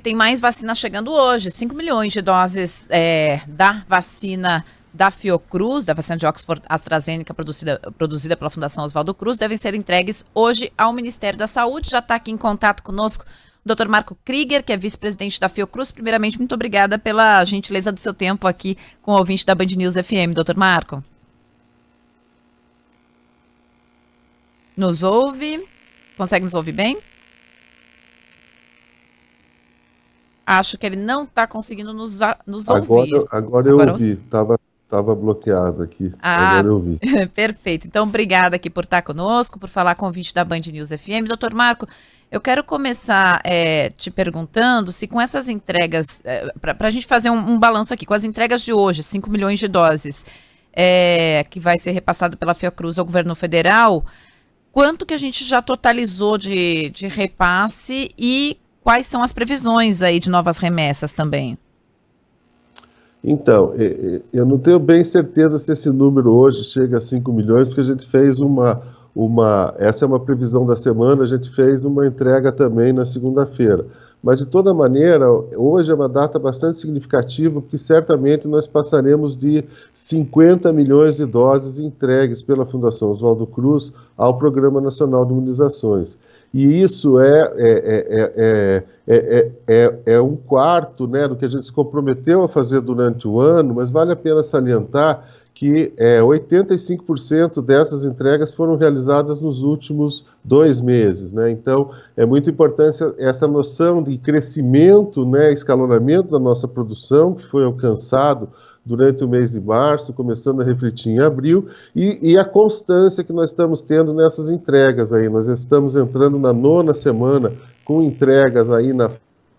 tem mais vacina chegando hoje, 5 milhões de doses da vacina da Fiocruz, da vacina de Oxford AstraZeneca produzida pela Fundação Oswaldo Cruz, devem ser entregues hoje ao Ministério da Saúde. Já está aqui em contato conosco o Dr. Marco Krieger, que é vice-presidente da Fiocruz. Primeiramente, muito obrigada pela gentileza do seu tempo aqui com o ouvinte da Band News FM. Dr. Marco. Nos ouve? Consegue nos ouvir bem? Acho que ele não está conseguindo nos ouvir. Agora eu ouvi, estava bloqueado aqui, agora eu ouvi. Perfeito, então obrigada aqui por estar conosco, por falar com o ouvinte da Band News FM. Doutor Marco, eu quero começar te perguntando se com essas entregas, para a gente fazer um balanço aqui, com as entregas de hoje, 5 milhões de doses, que vai ser repassado pela Fiocruz ao governo federal, quanto que a gente já totalizou de repasse e quais são as previsões aí de novas remessas também? Então, eu não tenho bem certeza se esse número hoje chega a 5 milhões, porque a gente fez essa é uma previsão da semana, a gente fez uma entrega também na segunda-feira. Mas, de toda maneira, hoje é uma data bastante significativa, porque certamente nós passaremos de 50 milhões de doses entregues pela Fundação Oswaldo Cruz ao Programa Nacional de Imunizações. E isso é um quarto, né, do que a gente se comprometeu a fazer durante o ano, mas vale a pena salientar que 85% dessas entregas foram realizadas nos últimos 2 meses, né? Então, é muito importante essa noção de crescimento, né, escalonamento da nossa produção, que foi alcançado durante o mês de março, começando a refletir em abril, e a constância que nós estamos tendo nessas entregas aí. Nós estamos entrando na 9ª semana com entregas aí na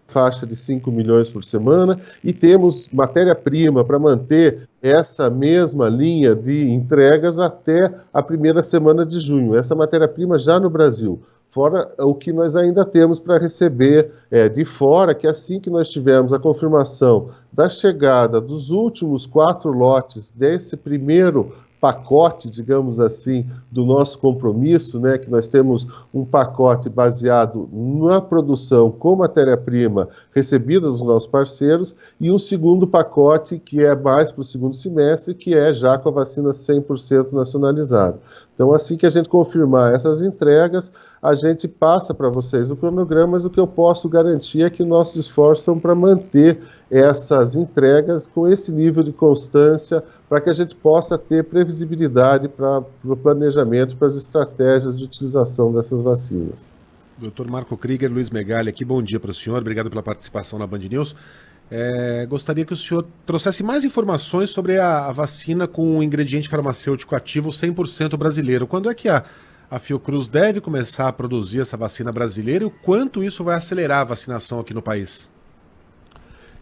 faixa de 5 milhões por semana, e temos matéria-prima para manter essa mesma linha de entregas até a 1ª semana de junho. Essa matéria-prima já no Brasil. Fora o que nós ainda temos para receber de fora, que assim que nós tivermos a confirmação da chegada dos últimos 4 lotes desse primeiro pacote, digamos assim, do nosso compromisso, né, que nós temos um pacote baseado na produção com matéria-prima recebida dos nossos parceiros, e um segundo pacote que é mais para o segundo semestre, que é já com a vacina 100% nacionalizada. Então, assim que a gente confirmar essas entregas, a gente passa para vocês o cronograma, mas o que eu posso garantir é que nossos esforços são para manter essas entregas com esse nível de constância, para que a gente possa ter previsibilidade para o planejamento, para as estratégias de utilização dessas vacinas. Dr. Marco Krieger, Luiz Megali aqui, bom dia para o senhor, obrigado pela participação na Band News. Gostaria que o senhor trouxesse mais informações sobre a vacina com um ingrediente farmacêutico ativo 100% brasileiro. Quando é que a Fiocruz deve começar a produzir essa vacina brasileira e o quanto isso vai acelerar a vacinação aqui no país?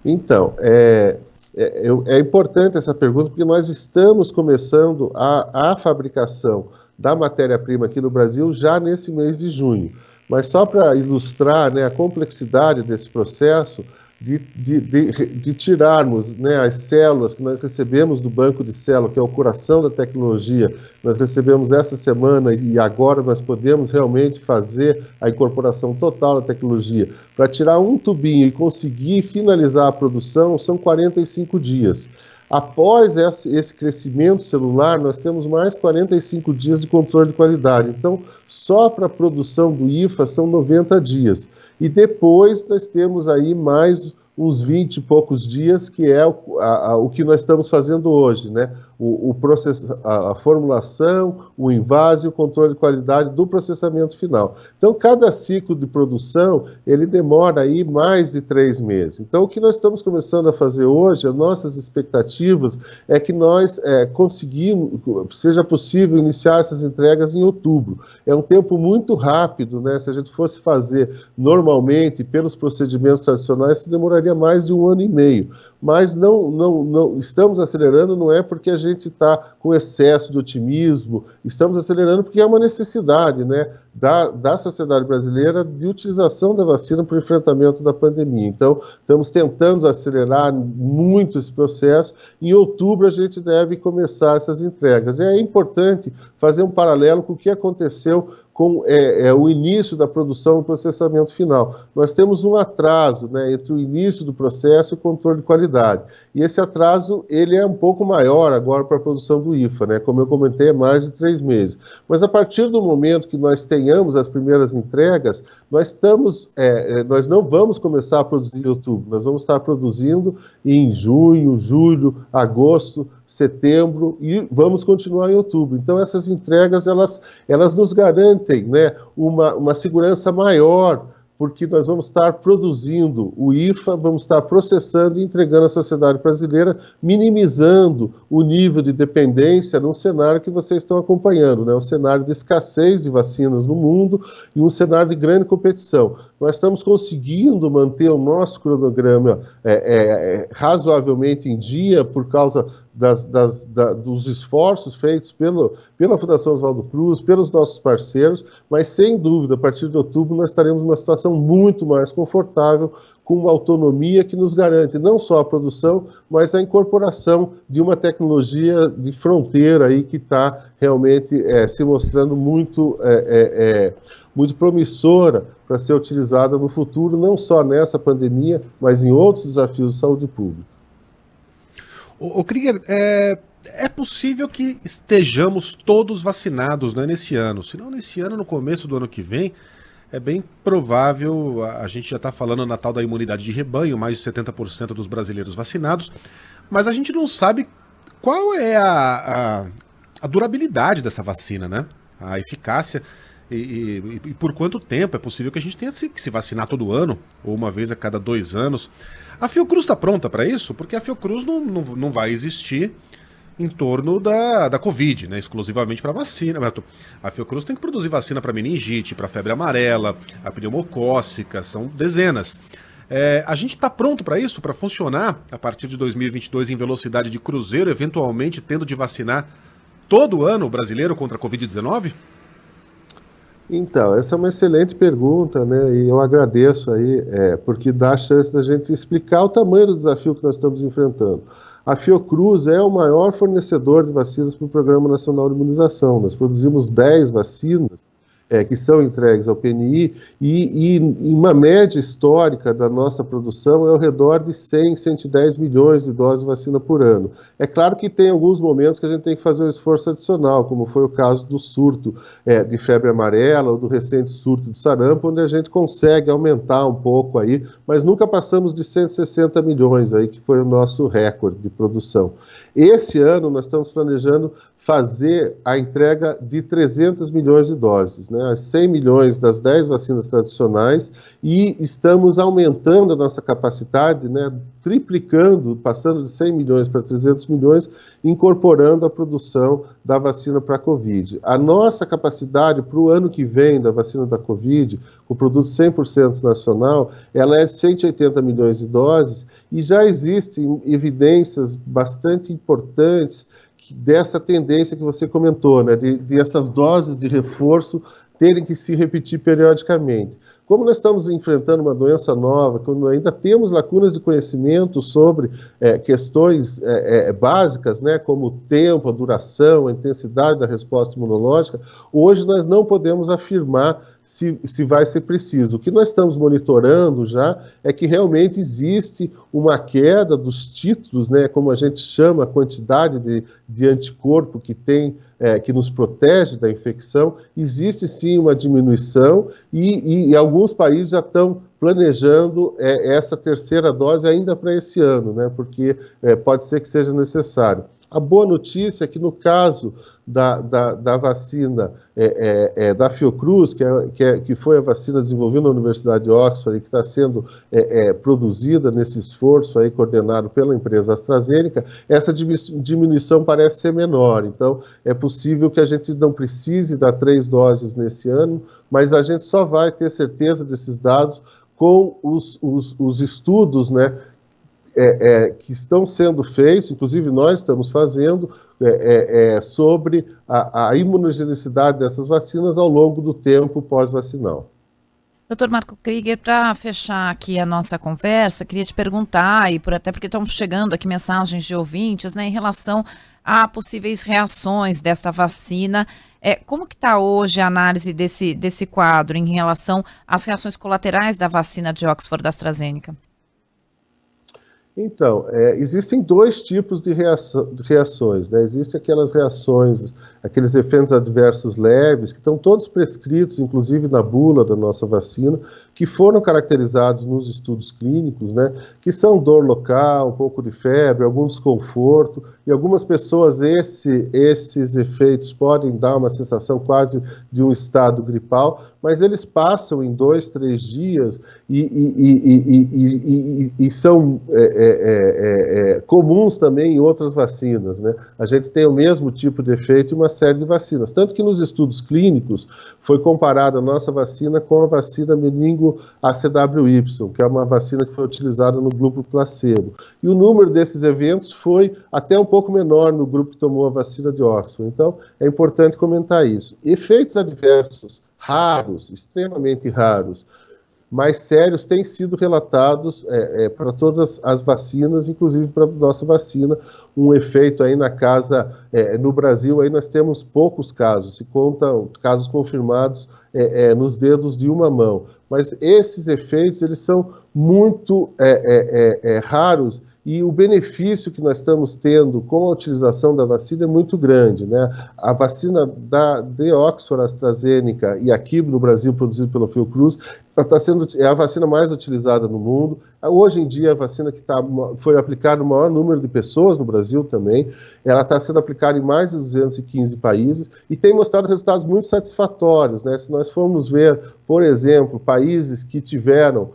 Então, é importante essa pergunta, porque nós estamos começando a fabricação da matéria-prima aqui no Brasil já nesse mês de junho. Mas só para ilustrar, né, a complexidade desse processo, de tirarmos, né, as células que nós recebemos do banco de células, que é o coração da tecnologia, nós recebemos essa semana e agora nós podemos realmente fazer a incorporação total da tecnologia. Para tirar um tubinho e conseguir finalizar a produção, são 45 dias. Após esse crescimento celular, nós temos mais 45 dias de controle de qualidade. Então, só para a produção do IFA são 90 dias. E depois nós temos aí mais uns 20 e poucos dias, que é o que nós estamos fazendo hoje, né? O processo, a formulação, o invase e o controle de qualidade do processamento final. Então, cada ciclo de produção, ele demora aí mais de 3 meses. Então, o que nós estamos começando a fazer hoje, as nossas expectativas é que nós conseguimos, seja possível iniciar essas entregas em outubro. É um tempo muito rápido, né? Se a gente fosse fazer normalmente, pelos procedimentos tradicionais, isso demoraria mais de 1 ano e meio. Mas não estamos acelerando, não é porque a gente está com excesso de otimismo, estamos acelerando porque é uma necessidade, né, da sociedade brasileira de utilização da vacina para o enfrentamento da pandemia. Então, estamos tentando acelerar muito esse processo. Em outubro, a gente deve começar essas entregas. E é importante fazer um paralelo com o que aconteceu com o início da produção e processamento final. Nós temos um atraso, né, entre o início do processo e o controle de qualidade. E esse atraso ele é um pouco maior agora para a produção do IFA, né? Como eu comentei, é mais de 3 meses. Mas a partir do momento que nós tenhamos as primeiras entregas, nós não vamos começar a produzir em outubro, nós vamos estar produzindo em junho, julho, agosto, setembro e vamos continuar em outubro. Então essas entregas elas nos garantem, né, uma segurança maior, porque nós vamos estar produzindo o IFA, vamos estar processando e entregando à sociedade brasileira, minimizando o nível de dependência num cenário que vocês estão acompanhando, né? Um cenário de escassez de vacinas no mundo e um cenário de grande competição. Nós estamos conseguindo manter o nosso cronograma razoavelmente em dia por causa dos esforços feitos pela Fundação Oswaldo Cruz, pelos nossos parceiros, mas sem dúvida, a partir de outubro nós estaremos numa situação muito mais confortável, com uma autonomia que nos garante não só a produção, mas a incorporação de uma tecnologia de fronteira aí que está realmente se mostrando muito promissora para ser utilizada no futuro, não só nessa pandemia, mas em outros desafios de saúde pública. O Krieger, é possível que estejamos todos vacinados, né, nesse ano. Se não nesse ano, no começo do ano que vem, é bem provável, a gente já está falando na tal da imunidade de rebanho, mais de 70% dos brasileiros vacinados, mas a gente não sabe qual é a durabilidade dessa vacina, né? A eficácia e por quanto tempo é possível que a gente tenha que se vacinar todo ano, ou uma vez a cada 2 anos. A Fiocruz está pronta para isso? Porque a Fiocruz não vai existir em torno da Covid, né, exclusivamente para vacina. A Fiocruz tem que produzir vacina para meningite, para febre amarela, a pneumocócica, são dezenas. A gente está pronto para isso, para funcionar a partir de 2022 em velocidade de cruzeiro, eventualmente tendo de vacinar todo ano o brasileiro contra a Covid-19? Então, essa é uma excelente pergunta, né? E eu agradeço aí, porque dá a chance da gente explicar o tamanho do desafio que nós estamos enfrentando. A Fiocruz é o maior fornecedor de vacinas para o Programa Nacional de Imunização. Nós produzimos 10 vacinas que são entregues ao PNI e uma média histórica da nossa produção é ao redor de 100, 110 milhões de doses de vacina por ano. É claro que tem alguns momentos que a gente tem que fazer um esforço adicional, como foi o caso do surto de febre amarela ou do recente surto de sarampo, onde a gente consegue aumentar um pouco aí, mas nunca passamos de 160 milhões aí, que foi o nosso recorde de produção. Esse ano nós estamos planejando fazer a entrega de 300 milhões de doses, né, 100 milhões das 10 vacinas tradicionais, e estamos aumentando a nossa capacidade, né, triplicando, passando de 100 milhões para 300 milhões, incorporando a produção da vacina para a Covid. A nossa capacidade para o ano que vem da vacina da Covid, com produto 100% nacional, ela é de 180 milhões de doses, e já existem evidências bastante importantes dessa tendência que você comentou, né, de essas doses de reforço terem que se repetir periodicamente. Como nós estamos enfrentando uma doença nova, quando ainda temos lacunas de conhecimento sobre questões básicas, né, como o tempo, a duração, a intensidade da resposta imunológica, hoje nós não podemos afirmar se vai ser preciso. O que nós estamos monitorando já é que realmente existe uma queda dos títulos, né, como a gente chama, a quantidade de anticorpo que tem, que nos protege da infecção. Existe sim uma diminuição e alguns países já estão planejando essa terceira dose ainda para esse ano, né, porque pode ser que seja necessário. A boa notícia é que no caso da vacina da Fiocruz, que foi a vacina desenvolvida na Universidade de Oxford e que está sendo produzida nesse esforço aí coordenado pela empresa AstraZeneca, essa diminuição parece ser menor. Então, é possível que a gente não precise dar 3 doses nesse ano, mas a gente só vai ter certeza desses dados com os estudos, né, que estão sendo feitos, inclusive nós estamos fazendo, sobre a imunogenicidade dessas vacinas ao longo do tempo pós-vacinal. Doutor Marco Krieger, para fechar aqui a nossa conversa, queria te perguntar, até porque estão chegando aqui mensagens de ouvintes, né, em relação a possíveis reações desta vacina. Como que está hoje a análise desse quadro em relação às reações colaterais da vacina de Oxford AstraZeneca? Então, existem dois tipos de reações, né? Existem aquelas reações, aqueles efeitos adversos leves, que estão todos prescritos, inclusive na bula da nossa vacina, que foram caracterizados nos estudos clínicos, né? Que são dor local, um pouco de febre, algum desconforto, e algumas pessoas esses efeitos podem dar uma sensação quase de um estado gripal, mas eles passam em 2, 3 dias e são comuns também em outras vacinas, né? A gente tem o mesmo tipo de efeito em uma série de vacinas, tanto que nos estudos clínicos foi comparada a nossa vacina com a vacina meningo ACWY, que é uma vacina que foi utilizada no grupo placebo. E o número desses eventos foi até um pouco menor no grupo que tomou a vacina de Oxford. Então, é importante comentar isso. Efeitos adversos raros, extremamente raros, mais sérios, têm sido relatados para todas as vacinas, inclusive para a nossa vacina. Um efeito aí na casa, no Brasil, aí nós temos poucos casos, se contam casos confirmados nos dedos de uma mão. Mas esses efeitos, eles são muito raros, e o benefício que nós estamos tendo com a utilização da vacina é muito grande, né? A vacina de Oxford AstraZeneca e aqui no Brasil, produzida pela Fiocruz, é a vacina mais utilizada no mundo. Hoje em dia, a vacina que foi aplicada no maior número de pessoas no Brasil também, ela está sendo aplicada em mais de 215 países e tem mostrado resultados muito satisfatórios, né? Se nós formos ver, por exemplo, países que tiveram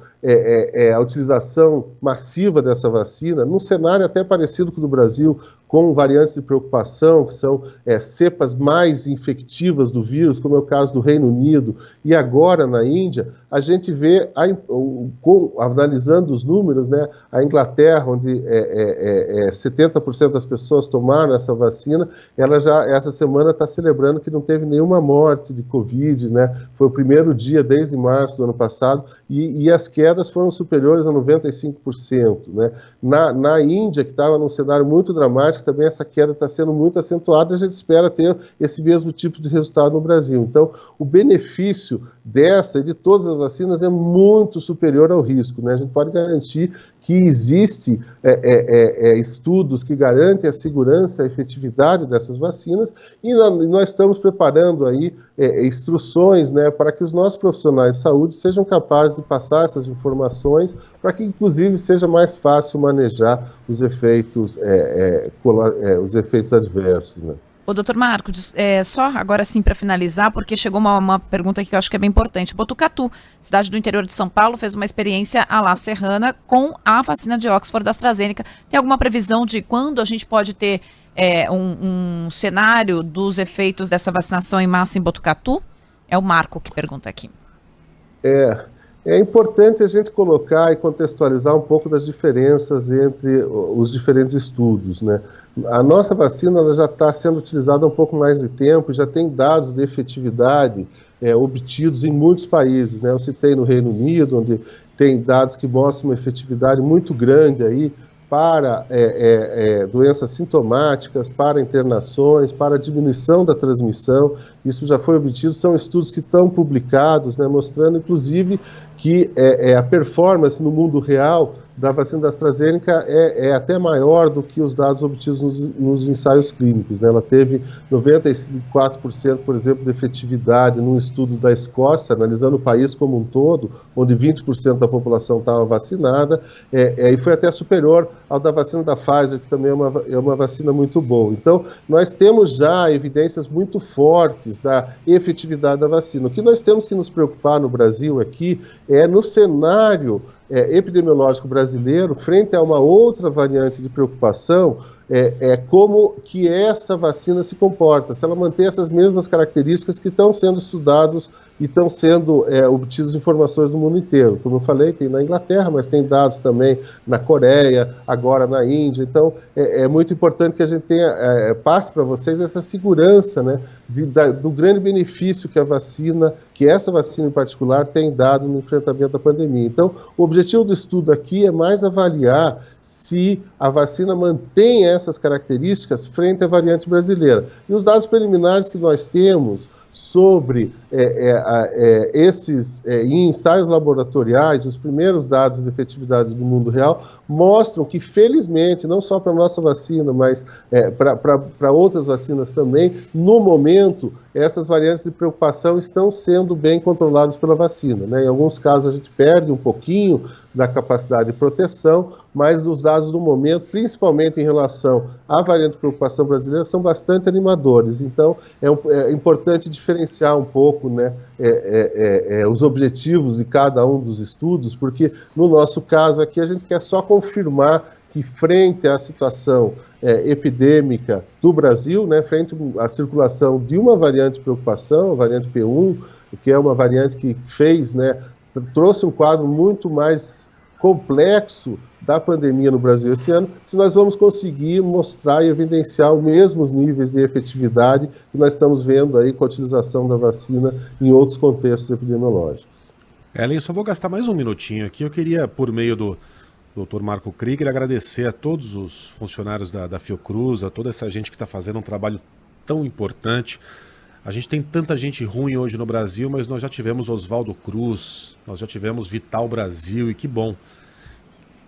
a utilização massiva dessa vacina, num cenário até parecido com o do Brasil, com variantes de preocupação, que são cepas mais infectivas do vírus, como é o caso do Reino Unido, e agora na Índia, a gente vê, analisando os números, né, a Inglaterra, onde 70% das pessoas tomaram essa vacina, ela já, essa semana, está celebrando que não teve nenhuma morte de Covid, né, foi o primeiro dia desde março do ano passado, e as quedas foram superiores a 95%. Né. Na Índia, que estava num cenário muito dramático, também essa queda está sendo muito acentuada, e a gente espera ter esse mesmo tipo de resultado no Brasil. Então, o benefício dessa e de todas as vacinas é muito superior ao risco, né? A gente pode garantir que existe estudos que garantem a segurança e a efetividade dessas vacinas, e nós estamos preparando aí instruções, né, para que os nossos profissionais de saúde sejam capazes de passar essas informações, para que inclusive seja mais fácil manejar os efeitos adversos, né? Ô, doutor Marco, só agora sim para finalizar, porque chegou uma pergunta que eu acho que é bem importante. Botucatu, cidade do interior de São Paulo, fez uma experiência à la serrana com a vacina de Oxford AstraZeneca. Tem alguma previsão de quando a gente pode ter um cenário dos efeitos dessa vacinação em massa em Botucatu? É o Marco que pergunta aqui. É importante a gente colocar e contextualizar um pouco das diferenças entre os diferentes estudos, né? A nossa vacina ela já está sendo utilizada há um pouco mais de tempo, já tem dados de efetividade obtidos em muitos países, né? Eu citei no Reino Unido, onde tem dados que mostram uma efetividade muito grande aí para doenças sintomáticas, para internações, para diminuição da transmissão. Isso já foi obtido, são estudos que estão publicados, né, mostrando inclusive que a performance no mundo real da vacina da AstraZeneca é até maior do que os dados obtidos nos ensaios clínicos, né? Ela teve 94%, por exemplo, de efetividade num estudo da Escócia, analisando o país como um todo, onde 20% da população estava vacinada, e foi até superior ao da vacina da Pfizer, que também é uma vacina muito boa. Então, nós temos já evidências muito fortes da efetividade da vacina. O que nós temos que nos preocupar no Brasil aqui é no cenário epidemiológico brasileiro, frente a uma outra variante de preocupação, como que essa vacina se comporta, se ela mantém essas mesmas características que estão sendo estudados e estão sendo obtidas informações do mundo inteiro. Como eu falei, tem na Inglaterra, mas tem dados também na Coreia, agora na Índia. Então, é muito importante que a gente passe para vocês essa segurança, né, do grande benefício que que essa vacina em particular tem dado no enfrentamento da pandemia. Então, o objetivo do estudo aqui é mais avaliar se a vacina mantém essas características frente à variante brasileira. E os dados preliminares que nós temos sobre esses ensaios laboratoriais, os primeiros dados de efetividade do mundo real, mostram que, felizmente, não só para a nossa vacina, mas para outras vacinas também, no momento, essas variantes de preocupação estão sendo bem controladas pela vacina, né? Em alguns casos a gente perde um pouquinho da capacidade de proteção, mas os dados do momento, principalmente em relação à variante de preocupação brasileira, são bastante animadores. Então, é importante diferenciar um pouco, né, os objetivos de cada um dos estudos, porque no nosso caso aqui a gente quer só confirmar que, frente à situação epidêmica do Brasil, né, frente à circulação de uma variante de preocupação, a variante P1, que é uma variante que trouxe um quadro muito mais complexo da pandemia no Brasil esse ano, se nós vamos conseguir mostrar e evidenciar os mesmos níveis de efetividade que nós estamos vendo aí com a utilização da vacina em outros contextos epidemiológicos. Ellen, eu só vou gastar mais um minutinho aqui. Eu queria, por meio do Dr. Marco Krieger, agradecer a todos os funcionários da Fiocruz, a toda essa gente que está fazendo um trabalho tão importante. A gente tem tanta gente ruim hoje no Brasil, mas nós já tivemos Oswaldo Cruz, nós já tivemos Vital Brasil, e que bom.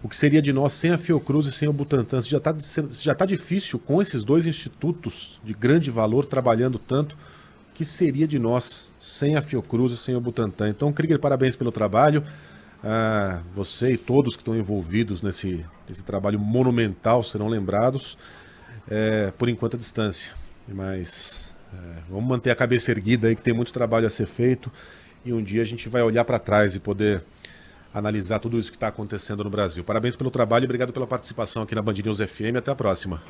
O que seria de nós sem a Fiocruz e sem o Butantan? Se já está difícil com esses dois institutos de grande valor trabalhando tanto, o que seria de nós sem a Fiocruz e sem o Butantan? Então, Krieger, parabéns pelo trabalho. Você e todos que estão envolvidos nesse trabalho monumental serão lembrados, por enquanto à distância. Mas vamos manter a cabeça erguida aí, que tem muito trabalho a ser feito, e um dia a gente vai olhar para trás e poder analisar tudo isso que está acontecendo no Brasil. Parabéns pelo trabalho e obrigado pela participação aqui na Band News FM. Até a próxima.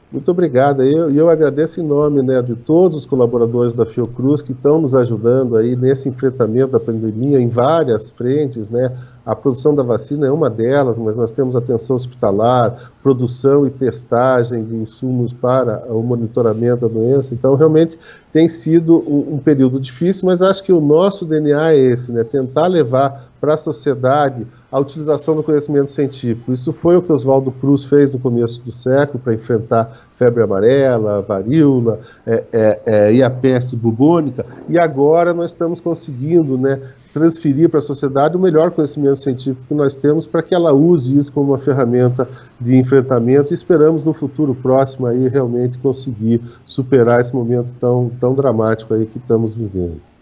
Muito obrigado. Eu agradeço em nome, né, de todos os colaboradores da Fiocruz que estão nos ajudando aí nesse enfrentamento da pandemia em várias frentes, né? A produção da vacina é uma delas, mas nós temos atenção hospitalar, produção e testagem de insumos para o monitoramento da doença. Então, realmente tem sido um período difícil, mas acho que o nosso DNA é esse, né? Tentar levar para a sociedade a utilização do conhecimento científico. Isso foi o que Oswaldo Cruz fez no começo do século para enfrentar febre amarela, varíola e a peste bubônica, e agora nós estamos conseguindo, né, transferir para a sociedade o melhor conhecimento científico que nós temos para que ela use isso como uma ferramenta de enfrentamento, e esperamos no futuro próximo aí realmente conseguir superar esse momento tão dramático aí que estamos vivendo.